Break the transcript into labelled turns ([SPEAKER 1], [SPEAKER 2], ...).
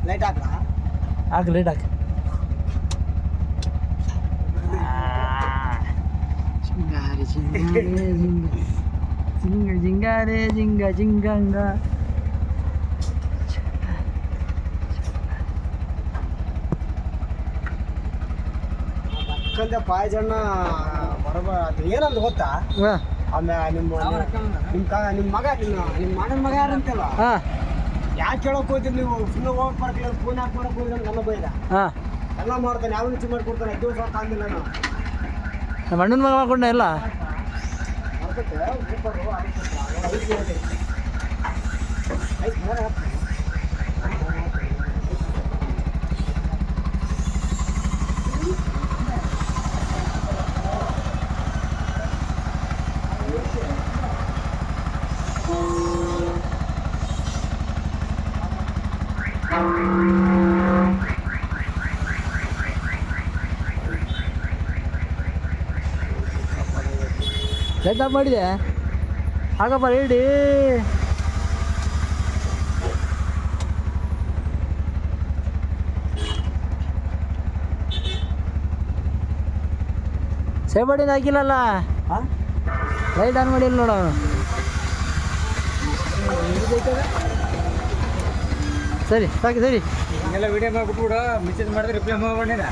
[SPEAKER 1] Light ಹಾಕ್ಲಾ?
[SPEAKER 2] ಹಾಕಿ light ಹಾಕಿ. ಜಿಂಗಾರೆ ಜಿಂಗಾರೆ ಜಿಂಗ ಜಿಂಗಾರೆ ಜಿಂಗ ಜಿಂಗಂಗ.
[SPEAKER 1] ಅಕ್ಕಂದೆ ಪಾಯಜಣ್ಣ ಬರಬ ಅದು ಏನಂತ ಗೊತ್ತಾ? ಆಮೇಲೆ ನಿಮ್ಮ ಮಗ ನಿಮ್ಮ ಮಗನ ಮಗ ಯಾರಂತಲ್ಲ,
[SPEAKER 2] ಹಾಂ
[SPEAKER 1] ಯಾಕೆ ಕೇಳೋಕೆ ಹೋಗ್ತೀರಿ ನೀವು? ಸುಮ್ಮನೆ ಹೋಗಿ ಬರ್ಕಲ್ಲ, ಫೋನ್ ಹಾಕಿ ಮಾಡಕ್ಕೆ ಹೋಗಿ ನನ್ನ ಬೈದ.
[SPEAKER 2] ಹಾಂ
[SPEAKER 1] ಎಲ್ಲ ಮಾಡ್ತಾನೆ, ಯಾವ ರೀತಿ ಮಾಡ್ಕೊಡ್ತಾನೆ. 10 ದಿವಸ ತಂದಿಲ್ಲ ನಾನು.
[SPEAKER 2] ನಮ್ಮ ಅಣ್ಣನ ಮಗ ಮಾಡ್ಕೊಂಡೆ ಎಲ್ಲ. ಲೈಟ್ ಆಫ್ ಮಾಡಿದೆ, ಹಾಕಪ್ಪ ರೆಡಿ. ಸೇಬಡಿನ ಹಾಕಿಲ್ಲಲ್ಲ, ಲೈಟ್ ಆನ್ ಮಾಡಿಲ್ಲ ನೋಡು. ಸರಿ ಸಾಕು ಸರಿ.
[SPEAKER 3] ಎಲ್ಲ ವಿಡಿಯೋ ಮಾಡಿಬಿಟ್ಬಿಡು, ಮೆಸೇಜ್ ಮಾಡಿದ್ರೆ ರಿಪ್ಲೈ ಮಾಡ್ಕೊಂಡಿಲ್ಲ.